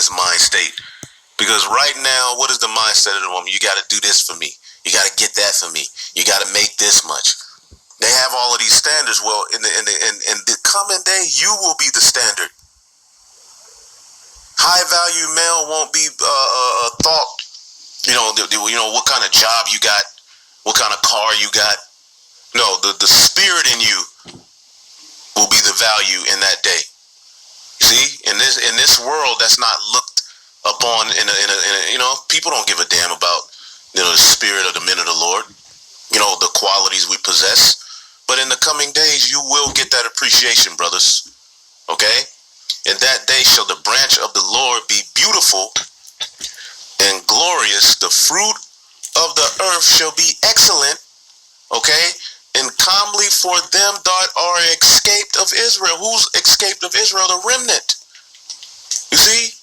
his mind state. Because right now, what is the mindset of the woman? You got to do this for me. You got to get that for me. You got to make this much. They have all of these standards. Well, in the coming day, you will be the standard. High value male won't be thought. What kind of job you got, what kind of car you got. No, the spirit in you will be the value in that day. You see, in this world, that's not looked upon people don't give a damn about the spirit of the men of the Lord, the qualities we possess. But in the coming days, you will get that appreciation, brothers. Okay? In that day shall the branch of the Lord be beautiful and glorious. The fruit of the earth shall be excellent. Okay? And calmly for them that are escaped of Israel. Who's escaped of Israel? The remnant. You see?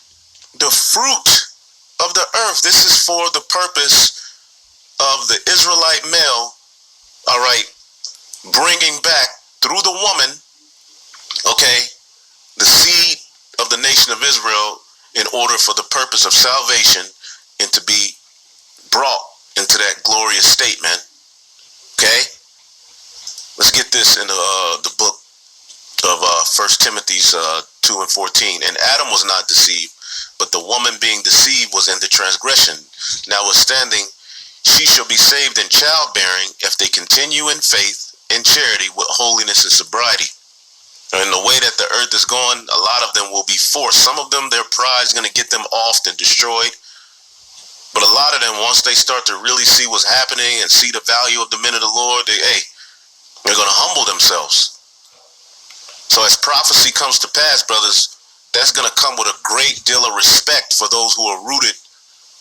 The fruit of the earth. This is for the purpose of the Israelite male, all right, bringing back through the woman, okay, the seed of the nation of Israel in order for the purpose of salvation and to be brought into that glorious state, man. Okay? Let's get this in the book of 1 Timothy 2 and 14. And Adam was not deceived, but the woman being deceived was in the transgression. Notwithstanding, she shall be saved in childbearing if they continue in faith and charity with holiness and sobriety. And the way that the earth is going, a lot of them will be forced. Some of them, their pride is going to get them off and destroyed. But a lot of them, once they start to really see what's happening and see the value of the men of the Lord, they're going to humble themselves. So as prophecy comes to pass, brothers, that's going to come with a great deal of respect for those who are rooted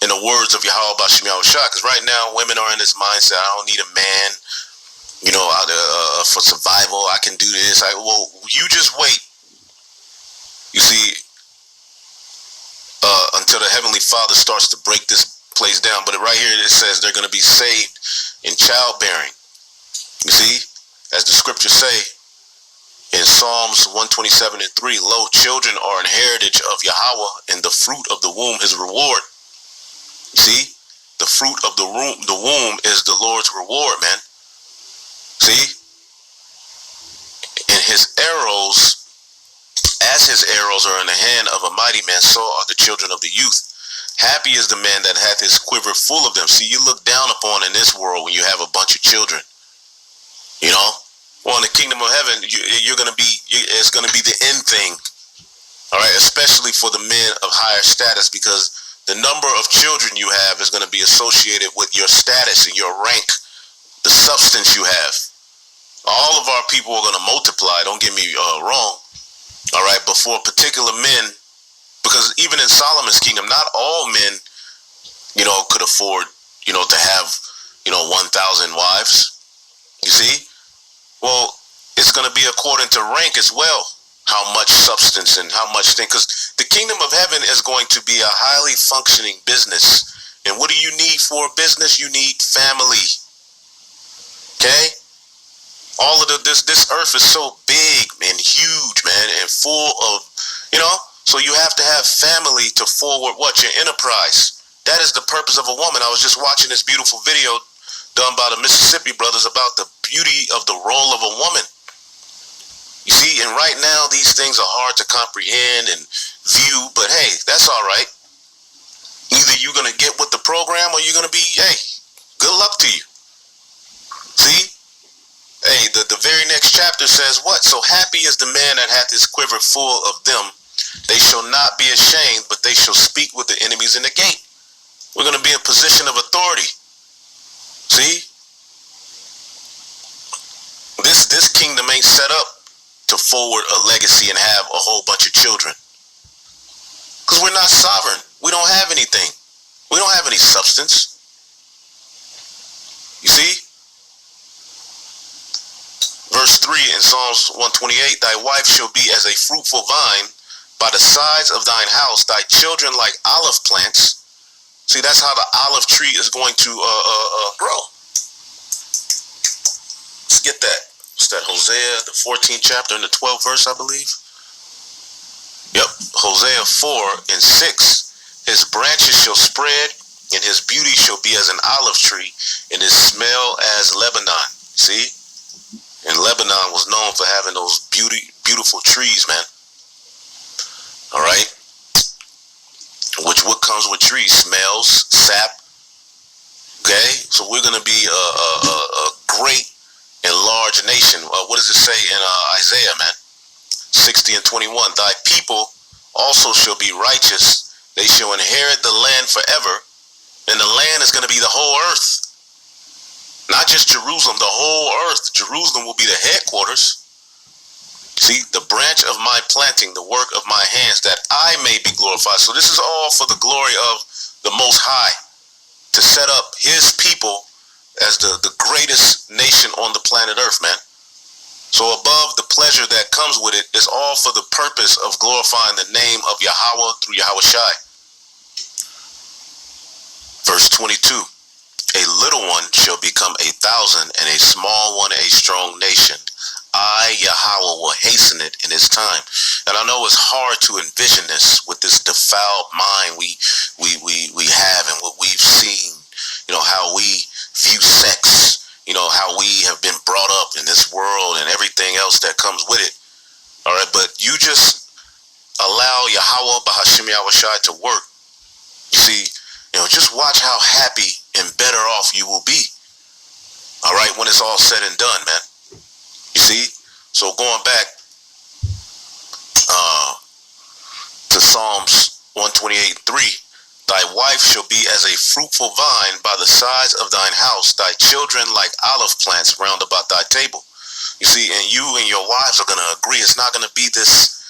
in the words of Yahweh Bashim Yahushua. Because right now, women are in this mindset, I don't need a man, for survival. I can do this. Well, you just wait. You see, until the Heavenly Father starts to break this place down. But right here it says they're going to be saved in childbearing. You see, as the scriptures say in Psalms 127 and 3, lo, children are an heritage of Yahweh, and the fruit of the womb his reward. You see, the fruit of the womb is the Lord's reward, man. See, and his arrows, as his arrows are in the hand of a mighty man, so are the children of the youth. Happy is the man that hath his quiver full of them. See, you look down upon in this world when you have a bunch of children. Well, in the kingdom of heaven, it's going to be the end thing. All right, especially for the men of higher status, because the number of children you have is going to be associated with your status and your rank, the substance you have. All of our people are going to multiply. Don't get me wrong. All right, but for particular men, because even in Solomon's kingdom, not all men, could afford, to have, 1,000 wives. You see? Well, it's going to be according to rank as well, how much substance and how much thing. Because the kingdom of heaven is going to be a highly functioning business. And what do you need for a business? You need family. Okay? All of this earth is so big and huge, man, and full of, so you have to have family to forward your enterprise. That is the purpose of a woman. I was just watching this beautiful video done by the Mississippi brothers about the beauty of the role of a woman. You see, and right now these things are hard to comprehend and view, but hey, that's all right. Either you're going to get with the program or you're going to be, good luck to you. See? Hey, the very next chapter says what? So happy is the man that hath his quiver full of them. They shall not be ashamed, but they shall speak with the enemies in the gate. We're going to be in position of authority. See? This kingdom ain't set up to forward a legacy and have a whole bunch of children. Because we're not sovereign. We don't have anything. We don't have any substance. You see? Verse 3 in Psalms 128, thy wife shall be as a fruitful vine by the sides of thine house, thy children like olive plants. See, that's how the olive tree is going to grow. Let's get that. What's that, Hosea, the 14th chapter and the 12th verse, I believe? Yep. Hosea 4:6. His branches shall spread, and his beauty shall be as an olive tree, and his smell as Lebanon. See? And Lebanon was known for having those beautiful trees, man. All right? What comes with trees? Smells, sap. Okay? So we're going to be a great and large nation. What does it say in Isaiah, man? 60:21. Thy people also shall be righteous. They shall inherit the land forever. And the land is going to be the whole earth. Not just Jerusalem, the whole earth. Jerusalem will be the headquarters. See, the branch of my planting, the work of my hands, that I may be glorified. So this is all for the glory of the Most High, to set up his people as the greatest nation on the planet Earth, man. So above the pleasure that comes with it, is all for the purpose of glorifying the name of Yahweh through Yahweh Shai. Verse 22. A little one shall become 1,000, and a small one a strong nation. I, Yahweh, will hasten it in its time. And I know it's hard to envision this with this defiled mind we have, and what we've seen, how we view sex, how we have been brought up in this world and everything else that comes with it. All right, but you just allow Yahweh Bahashim Yahweh Shai to work. You see, just watch how happy and better off you will be. All right, when it's all said and done, man. You see? So going back to Psalms 128:3, thy wife shall be as a fruitful vine by the sides of thine house, thy children like olive plants round about thy table. You see, and you and your wives are going to agree. It's not going to be this,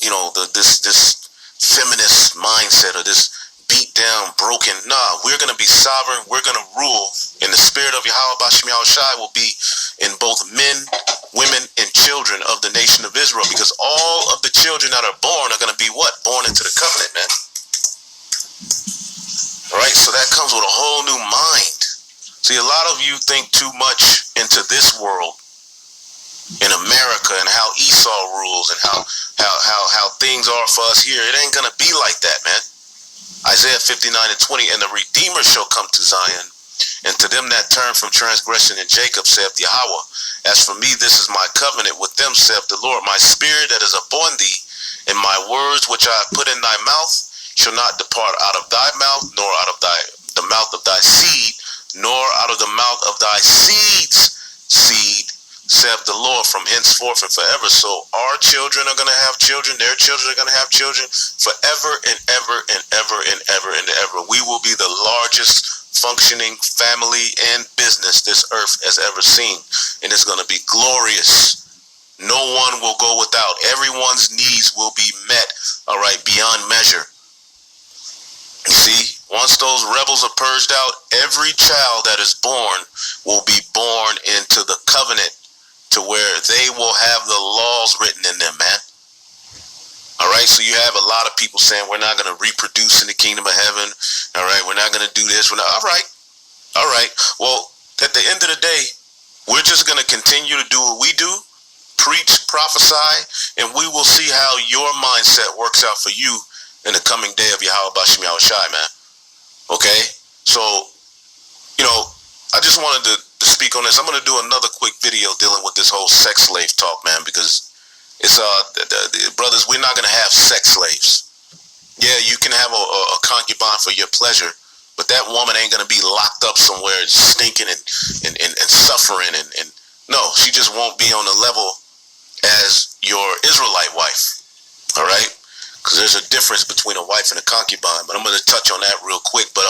this feminist mindset or this beat down, broken. Nah, we're going to be sovereign. We're going to rule. And the spirit of Yahweh Bashim Yahweh Shai will be in both men, women, and children of the nation of Israel. Because all of the children that are born are going to be what? Born into the covenant, man. All right, so that comes with a whole new mind. See, a lot of you think too much into this world in America and how Esau rules and how things are for us here. It ain't going to be like that, man. Isaiah 59:20, and the Redeemer shall come to Zion, and to them that turn from transgression in Jacob, saith Yahweh. As for me, this is my covenant with them, saith the Lord. My spirit that is upon thee, and my words which I have put in thy mouth, shall not depart out of thy mouth, nor out of the mouth of thy seed, nor out of the mouth of thy seed's seed, saith the Lord, from henceforth and forever. So our children are going to have children. Their children are going to have children forever and ever and ever and ever and ever. We will be the largest functioning family and business this earth has ever seen. And it's going to be glorious. No one will go without. Everyone's needs will be met, all right, beyond measure. You see, once those rebels are purged out, every child that is born will be born into the covenant, to where they will have the laws written in them, man. All right, so you have a lot of people saying we're not going to reproduce in the kingdom of heaven. All right, we're not going to do this. All right. Well, at the end of the day, we're just going to continue to do what we do, preach, prophesy, and we will see how your mindset works out for you in the coming day of Yahweh Bashim Yahweh Shai, man. Okay, so, I just wanted to speak on this. I'm going to do another quick video dealing with this whole sex slave talk, man, because it's brothers, we're not going to have sex slaves. Yeah, you can have a concubine for your pleasure, but that woman ain't going to be locked up somewhere stinking and suffering, and no, she just won't be on the level as your Israelite wife. All right, because there's a difference between a wife and a concubine, but I'm going to touch on that real quick. But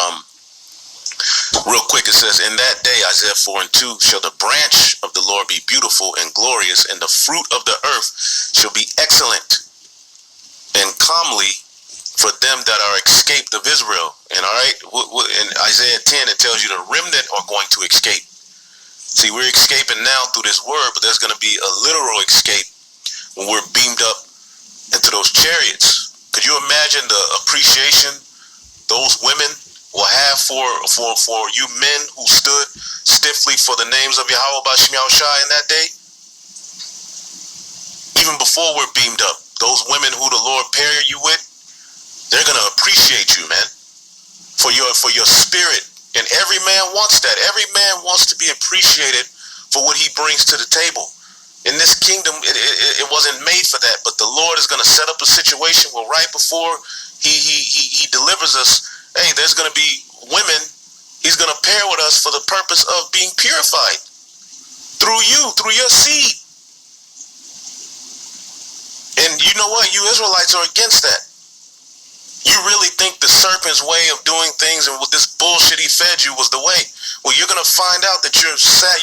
real quick, it says, in that day, Isaiah 4:2, shall the branch of the Lord be beautiful and glorious, and the fruit of the earth shall be excellent and comely for them that are escaped of Israel. And all right, in Isaiah 10, it tells you the remnant are going to escape. See, we're escaping now through this word, but there's going to be a literal escape when we're beamed up into those chariots. Could you imagine the appreciation those women will have for you men who stood stiffly for the names of Yahweh Bashim Yahweh Shai in that day? Even before we're beamed up, those women who the Lord pair you with, they're gonna appreciate you, man, for your spirit. And every man wants that. Every man wants to be appreciated for what he brings to the table. In this kingdom, it wasn't made for that. But the Lord is gonna set up a situation where right before he delivers us, hey, there's gonna be women he's gonna pair with us for the purpose of being purified through you, through your seed. And you know what? You Israelites are against that. You really think the serpent's way of doing things and with this bullshit he fed you was the way? Well, you're going to find out that you're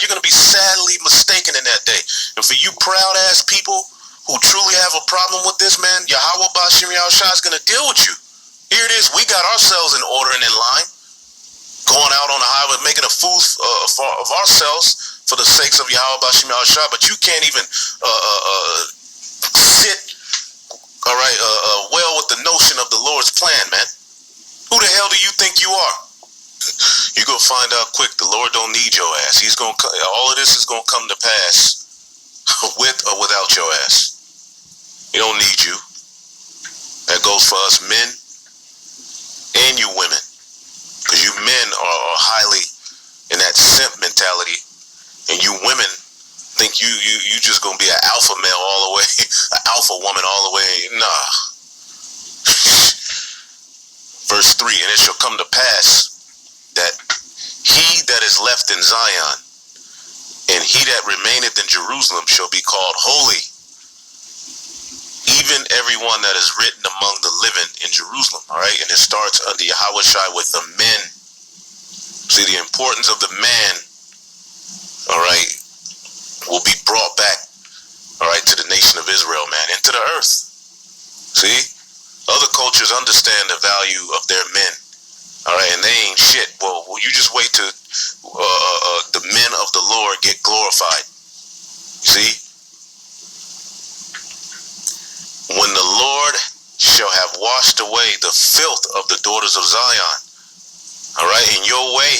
going to be sadly mistaken in that day. And for you proud-ass people who truly have a problem with this, man, Yahweh Bashim Yahushua is going to deal with you. Here it is. We got ourselves in order and in line, going out on the highway, making a fool of ourselves for the sakes of Yahweh Bashim Yahushua, but you can't even sit well with the notion of the Lord's plan, man. Who the hell do you think you are? You're going to find out quick. The Lord don't need your ass. He's going to, all of this is going to come to pass with or without your ass. He don't need you. That goes for us men and you women. Because you men are highly in that simp mentality. And you women think you just gonna be an alpha male all the way, an alpha woman all the way. Nah. Verse 3, and it shall come to pass that he that is left in Zion and he that remaineth in Jerusalem shall be called holy, even everyone that is written among the living in Jerusalem. All right, and it starts under Yahweh Shai with the men. See, the importance of the man, all right, will be brought back, all right, to the nation of Israel, man, into the earth. See? Other cultures understand the value of their men, all right, and they ain't shit. Well, you just wait till the men of the Lord get glorified. See? When the Lord shall have washed away the filth of the daughters of Zion, all right, in your way,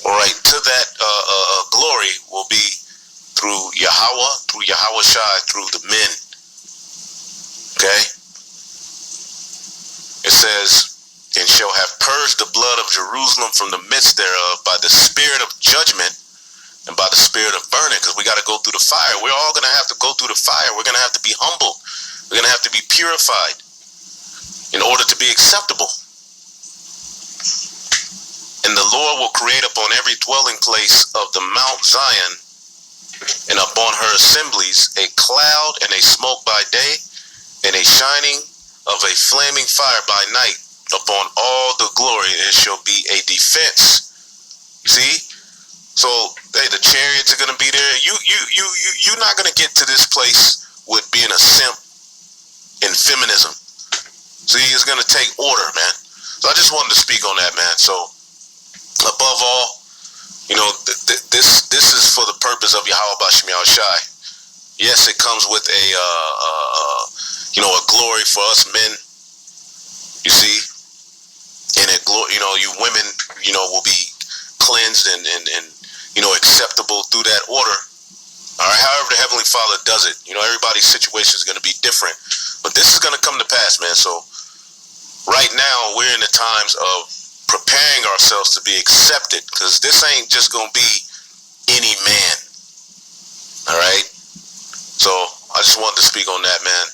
all right, to that glory will be through Yahweh, through Yahweh Shai, through the men. Okay? It says, and shall have purged the blood of Jerusalem from the midst thereof by the spirit of judgment and by the spirit of burning, because we got to go through the fire. We're all going to have to go through the fire. We're going to have to be humbled. We're going to have to be purified in order to be acceptable. And the Lord will create upon every dwelling place of the Mount Zion and upon her assemblies a cloud and a smoke by day and a shining of a flaming fire by night upon all the glory. It shall be a defense. See? So, hey, the chariots are going to be there. You're not going to get to this place with being a simp in feminism. See, it's going to take order, man. So I just wanted to speak on that, man. So, above all, you know, this is for the purpose of Yahweh Bashim Yahushai. Yes, it comes with a glory for us men. You see, and it glory, you women, will be cleansed and acceptable through that order. All right, however the Heavenly Father does it. Everybody's situation is going to be different, but this is going to come to pass, man. So right now we're in the times of preparing ourselves to be accepted, because this ain't just gonna be any man. All right, so I just wanted to speak on that, man.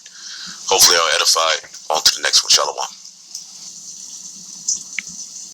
Hopefully I'll edify. On to the next one. Shalom.